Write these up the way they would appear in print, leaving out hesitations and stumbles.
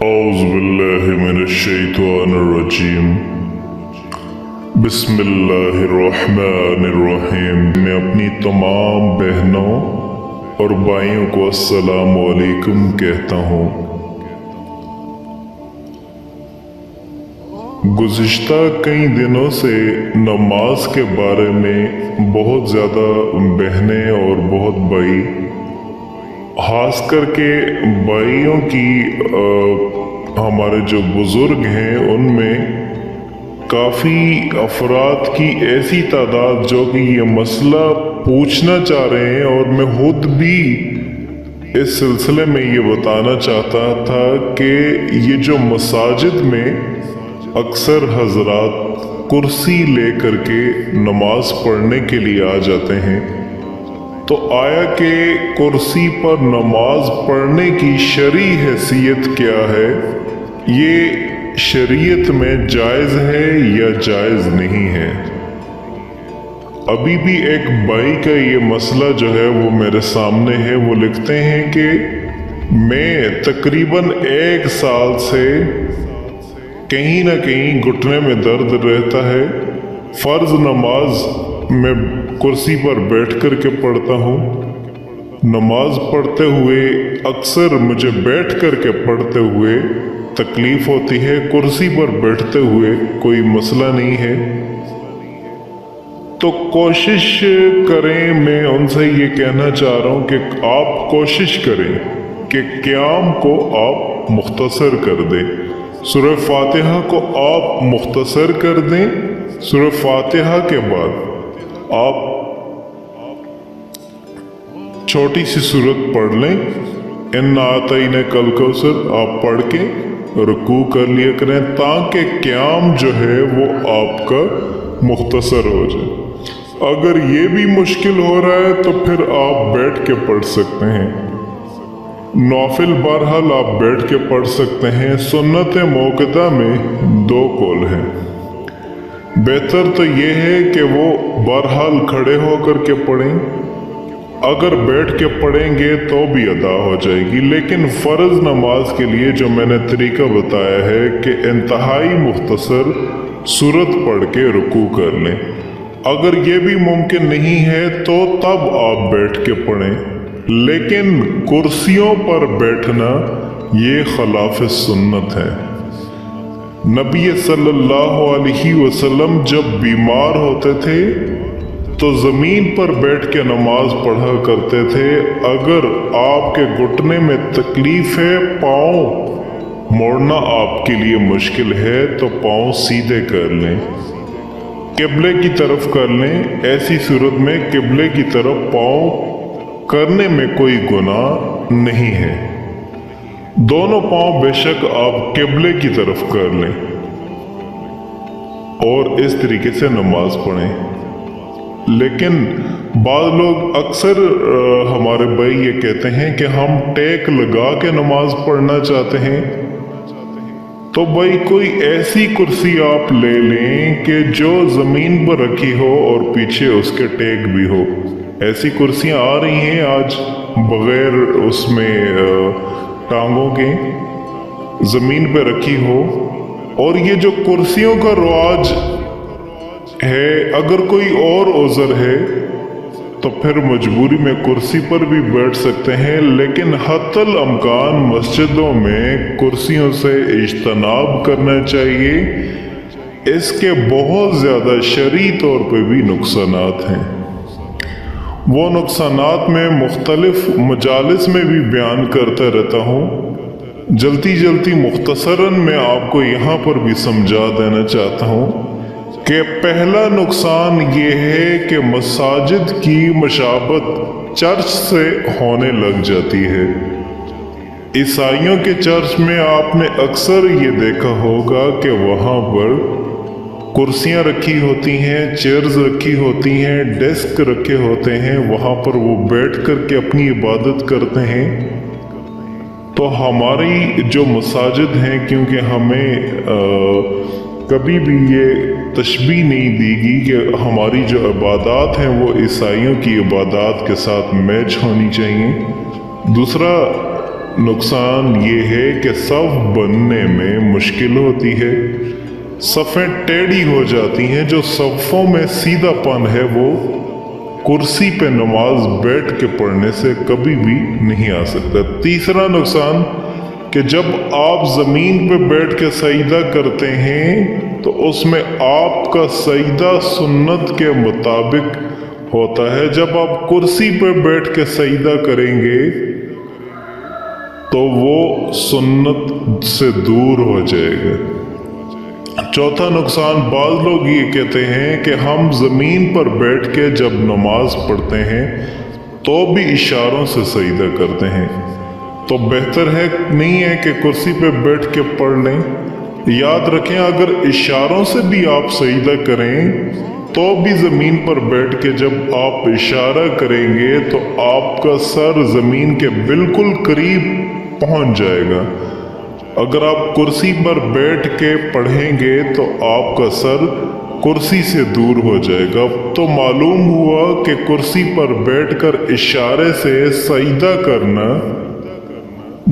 औज़ुबिल्लाहिमिनश्शैतानिर्रजीम। बिस्मिल्लाहिर्रहमानिर्रहीम। मैं अपनी तमाम बहनों और भाइयों को अस्सलामु अलैकुम कहता हूँ। गुज़िश्ता कई दिनों से नमाज के बारे में बहुत ज़्यादा बहनें और बहुत भाई, खास करके भाइयों की हमारे जो बुज़ुर्ग हैं उनमें काफ़ी अफराद की ऐसी तादाद जो कि ये मसला पूछना चाह रहे हैं, और मैं खुद भी इस सिलसिले में ये बताना चाहता था कि ये जो मसाजिद में अक्सर हजरात कुर्सी लेकर के नमाज पढ़ने के लिए आ जाते हैं, तो आया कि कुर्सी पर नमाज पढ़ने की शरई हैसियत क्या है, ये शरीयत में जायज़ है या जायज़ नहीं है। अभी भी एक भाई का ये मसला जो है वो मेरे सामने है। वो लिखते हैं कि मैं तकरीबन 1 साल से कहीं ना कहीं घुटने में दर्द रहता है। फ़र्ज नमाज मैं कुर्सी पर बैठ कर के पढ़ता हूँ। नमाज पढ़ते हुए अक्सर मुझे बैठ कर के पढ़ते हुए तकलीफ़ होती है, कुर्सी पर बैठते हुए कोई मसला नहीं है। तो कोशिश करें, मैं उनसे ये कहना चाह रहा हूँ कि आप कोशिश करें कि क़याम को आप मुख्तसर कर दें, सूरह फातिहा को आप मुख्तसर कर दें। सूरह फातिहा के बाद आप छोटी सी सूरत पढ़ लें, इन्ना आतैना कल कौसर आप पढ़ के रुकू कर लिया करें, ताकि क़याम जो है वो आपका मुख्तसर हो जाए। अगर ये भी मुश्किल हो रहा है तो फिर आप बैठ के पढ़ सकते हैं। नौफिल बहरहाल आप बैठ के पढ़ सकते हैं। सुन्नत मौक़दा में 2 कौल हैं। बेहतर तो ये है कि वो बहरहाल खड़े होकर के पढ़ें, अगर बैठ के पढ़ेंगे तो भी अदा हो जाएगी। लेकिन फ़र्ज़ नमाज के लिए जो मैंने तरीका बताया है कि इंतहाई मुख्तसर सूरत पढ़ के रुकू कर लें। अगर ये भी मुमकिन नहीं है तो तब आप बैठ के पढ़ें, लेकिन कुर्सियों पर बैठना ये खिलाफ सुन्नत है। नबी सल्लल्लाहु अलैहि वसल्लम जब बीमार होते थे तो ज़मीन पर बैठ के नमाज पढ़ा करते थे। अगर आपके घुटने में तकलीफ़ है, पाँव मोड़ना आपके लिए मुश्किल है, तो पाँव सीधे कर लें, किबले की तरफ कर लें। ऐसी सूरत में किबले की तरफ पाँव करने में कोई गुनाह नहीं है। दोनों पाँव बेशक आप किबले की तरफ कर लें और इस तरीके से नमाज पढ़ें। लेकिन बाद लोग अक्सर हमारे भाई ये कहते हैं कि हम टेक लगा के नमाज पढ़ना चाहते हैं। तो भाई कोई ऐसी कुर्सी आप ले लें कि जो ज़मीन पर रखी हो और पीछे उसके टेक भी हो। ऐसी कुर्सियाँ आ रही हैं आज बग़ैर उसमें टांगों के, ज़मीन पर रखी हो। और ये जो कुर्सियों का रवाज है, अगर कोई और उज़र है तो फिर मजबूरी में कुर्सी पर भी बैठ सकते हैं, लेकिन हत्तल अमकान मस्जिदों में कुर्सियों से इज्तनाब करना चाहिए। इसके बहुत ज़्यादा शरई तौर पर भी नुकसानात हैं। वो नुकसानात मैं मुख्तलिफ मजालिस में भी बयान करता रहता हूँ। जल्दी मुख्तसरन मैं आपको यहाँ पर भी समझा देना चाहता हूँ कि पहला नुकसान ये है कि मसाजिद की मशाबत चर्च से होने लग जाती है। ईसाइयों के चर्च में आपने अक्सर ये देखा होगा कि वहाँ पर कुर्सियाँ रखी होती हैं, चेयर्स रखी होती हैं, डेस्क रखे होते हैं, वहाँ पर वो बैठ कर के अपनी इबादत करते हैं। तो हमारी जो मसाजिद हैं, क्योंकि हमें कभी भी ये तशबीह नहीं दी गई कि हमारी जो इबादत हैं वो ईसाइयों की इबादत के साथ मैच होनी चाहिए। दूसरा नुकसान ये है कि सफ बनने में मुश्किल होती है, सफ़ें टेढ़ी हो जाती हैं। जो सफ़ों में सीधापन है वो कुर्सी पे नमाज बैठ के पढ़ने से कभी भी नहीं आ सकता। तीसरा नुकसान कि जब आप ज़मीन पे बैठ के सजदा करते हैं तो उसमें आपका सजदा सुन्नत के मुताबिक होता है। जब आप कुर्सी पे बैठ के सजदा करेंगे तो वो सुन्नत से दूर हो जाएगा। चौथा नुकसान, बाज़ लोग ये कहते हैं कि हम ज़मीन पर बैठ के जब नमाज पढ़ते हैं तो भी इशारों से सजदा करते हैं, तो बेहतर है नहीं है कि कुर्सी पे बैठ के पढ़ लें। याद रखें, अगर इशारों से भी आप सजदा करें तो भी ज़मीन पर बैठ के जब आप इशारा करेंगे तो आपका सर ज़मीन के बिल्कुल करीब पहुंच जाएगा। अगर आप कुर्सी पर बैठ के पढ़ेंगे तो आपका सर कुर्सी से दूर हो जाएगा। तो मालूम हुआ कि कुर्सी पर बैठकर इशारे से सजदा करना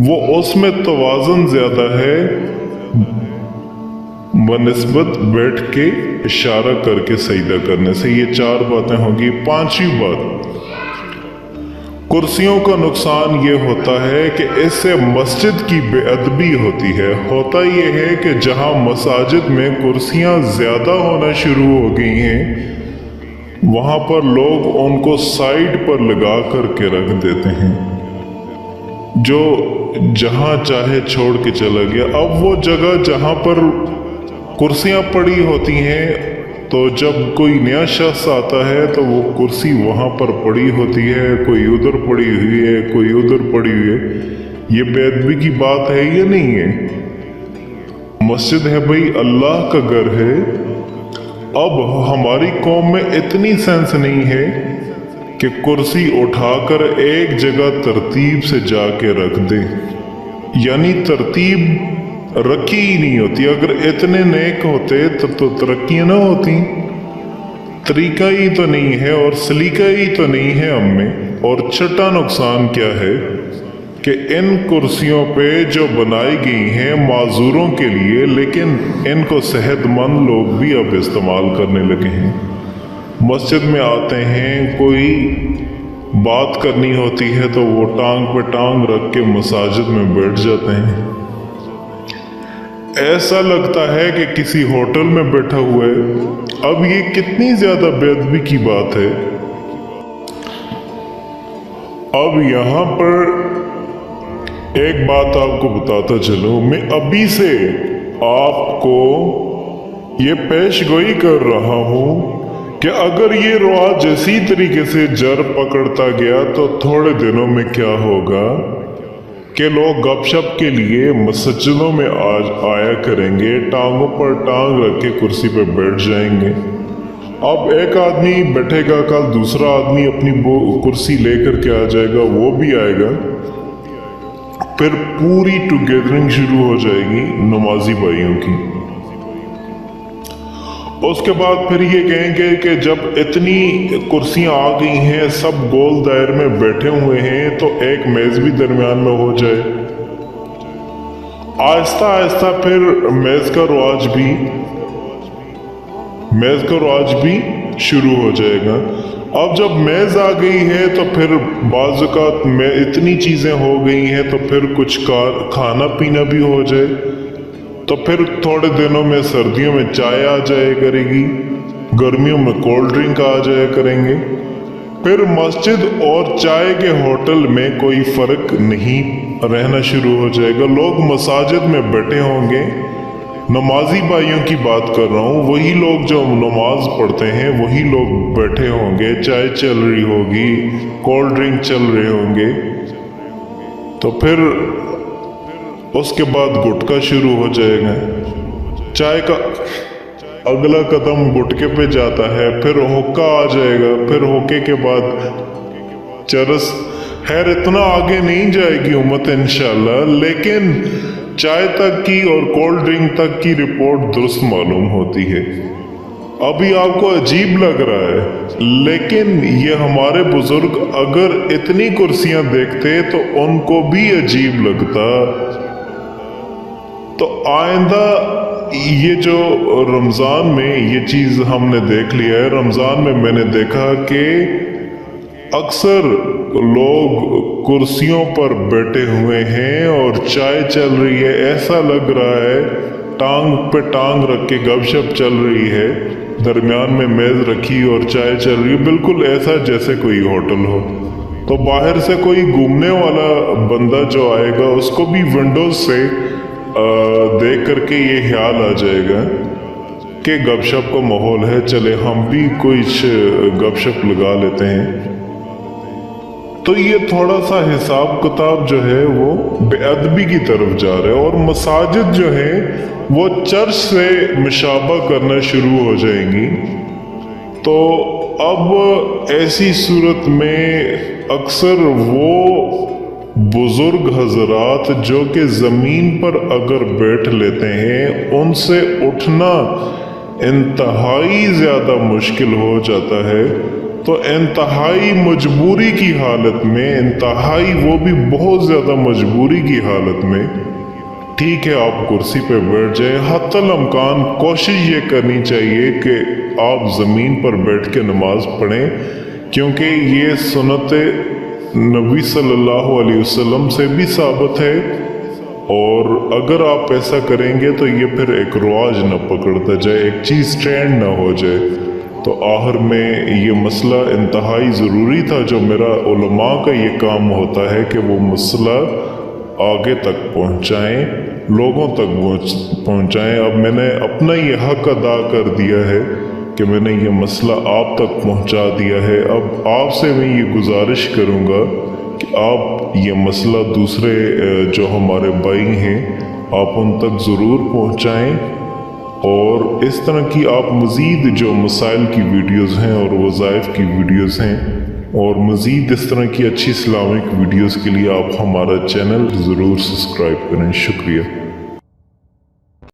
वो उसमें तवाज़ुन ज़्यादा है बनिस्बत बैठ के इशारा करके सजदा करने से। ये 4 बातें होंगी। 5वीं बात, कुर्सियों का नुकसान ये होता है कि इससे मस्जिद की बेअदबी होती है। होता ये है कि जहां मसाजिद में कुर्सियां ज़्यादा होना शुरू हो गई हैं वहां पर लोग उनको साइड पर लगा करके रख देते हैं, जो जहां चाहे छोड़ के चला गया। अब वो जगह जहां पर कुर्सियां पड़ी होती हैं तो जब कोई नया शख्स आता है तो वो कुर्सी वहां पर पड़ी होती है, कोई उधर पड़ी हुई है, कोई उधर पड़ी हुई है। ये बेअदबी की बात है या नहीं है? मस्जिद है भाई, अल्लाह का घर है। अब हमारी कौम में इतनी सेंस नहीं है कि कुर्सी उठाकर एक जगह तरतीब से जाके रख दे, यानी तरतीब रखी ही नहीं होती। अगर इतने नेक होते तब तो तरक्कियां ना होती। तरीका ही तो नहीं है और सलीका ही तो नहीं है हम में। और छठा नुकसान क्या है कि इन कुर्सियों पे जो बनाई गई हैं माजूरों के लिए, लेकिन इनको सेहतमंद लोग भी अब इस्तेमाल करने लगे हैं। मस्जिद में आते हैं, कोई बात करनी होती है तो वो टांग पे टांग रख के मसाजिद में बैठ जाते हैं। ऐसा लगता है कि किसी होटल में बैठा हुआ है। अब ये कितनी ज्यादा बेअदबी की बात है। अब यहाँ पर एक बात आपको बताता चलो, मैं अभी से आपको ये पेशगोई कर रहा हूँ कि अगर ये रवाज इसी तरीके से जड़ पकड़ता गया तो थोड़े दिनों में क्या होगा कि लोग गपशप के लिए मस्जिदों में आज आया करेंगे, टांगों पर टांग रख के कुर्सी पर बैठ जाएंगे। अब एक आदमी बैठेगा, कल दूसरा आदमी अपनी कुर्सी लेकर के आ जाएगा, वो भी आएगा, फिर पूरी टुगेदरिंग शुरू हो जाएगी नमाजी भाइयों की। उसके बाद फिर ये कहेंगे कि जब इतनी कुर्सियां आ गई हैं, सब गोल दायर में बैठे हुए हैं, तो एक मेज भी दरमियान में हो जाए। आहिस्ता आहिस्ता फिर मेज का रवाज भी शुरू हो जाएगा। अब जब मेज आ गई है तो फिर बाज़ औक़ात में इतनी चीज़ें हो गई हैं तो फिर कुछ खाना पीना भी हो जाए, तो फिर थोड़े दिनों में सर्दियों में चाय आ जाए करेगी, गर्मियों में कोल्ड ड्रिंक आ जाया करेंगे। फिर मस्जिद और चाय के होटल में कोई फ़र्क नहीं रहना शुरू हो जाएगा। लोग मसाजिद में बैठे होंगे। नमाजी भाइयों की बात कर रहा हूँ, वही लोग जो नमाज पढ़ते हैं वही लोग बैठे होंगे, चाय चल रही होगी, कोल्ड ड्रिंक चल रहे होंगे। तो फिर उसके बाद गुटखा शुरू हो जाएगा। चाय का अगला कदम गुटके पे जाता है, फिर हुक्का आ जाएगा, फिर हुक्के के बाद चरस। खैर इतना आगे नहीं जाएगी उम्मत इंशाल्लाह, लेकिन चाय तक की और कोल्ड ड्रिंक तक की रिपोर्ट दुरुस्त मालूम होती है। अभी आपको अजीब लग रहा है, लेकिन ये हमारे बुजुर्ग अगर इतनी कुर्सियां देखते तो उनको भी अजीब लगता। तो आइंदा ये जो रमज़ान में ये चीज़ हमने देख लिया है, रमज़ान में मैंने देखा कि अक्सर लोग कुर्सियों पर बैठे हुए हैं और चाय चल रही है, ऐसा लग रहा है टांग पे टांग रख के गपशप चल रही है, दरमियान में मेज रखी और चाय चल रही है, बिल्कुल ऐसा जैसे कोई होटल हो। तो बाहर से कोई घूमने वाला बंदा जो आएगा उसको भी विंडोज से देख करके ये ख्याल आ जाएगा कि गपशप का माहौल है, चले हम भी कुछ गपशप लगा लेते हैं। तो ये थोड़ा सा हिसाब किताब जो है वो बेअदबी की तरफ जा रहा है और मसाजिद जो है वो चर्च से मुशाबा करना शुरू हो जाएंगी। तो अब ऐसी सूरत में अक्सर वो बुजुर्ग हजरात जो कि ज़मीन पर अगर बैठ लेते हैं उनसे उठना इंतहाई ज़्यादा मुश्किल हो जाता है। तो इंतहाई मजबूरी की हालत में, इंतहाई वो भी बहुत ज़्यादा मजबूरी की हालत में, ठीक है आप कुर्सी पे बैठ जाए। हत्तल अमकान कोशिश ये करनी चाहिए कि आप ज़मीन पर बैठ के नमाज पढ़ें, क्योंकि ये सुन्नत नबी सल्लल्लाहु अलैहि वसल्लम से भी साबित है। और अगर आप ऐसा करेंगे तो ये फिर एक रिवाज न पकड़ता जाए, एक चीज़ ट्रेंड ना हो जाए। तो आखिर में ये मसला इंतहाई ज़रूरी था, जो मेरा उलमा का ये काम होता है कि वो मसला आगे तक पहुँचाएँ, लोगों तक पहुँचाएँ। अब मैंने अपना ये हक अदा कर दिया है कि मैंने ये मसला आप तक पहुँचा दिया है। अब आपसे मैं ये गुजारिश करूँगा कि आप ये मसला दूसरे जो हमारे भाई हैं आप उन तक ज़रूर पहुँचाएँ। और इस तरह की आप मज़ीद जो मसाइल की वीडियोस हैं और वज़ाइफ की वीडियोस हैं और मज़ीद इस तरह की अच्छी इस्लामिक वीडियोस के लिए आप हमारा चैनल ज़रूर सब्सक्राइब करें। शुक्रिया।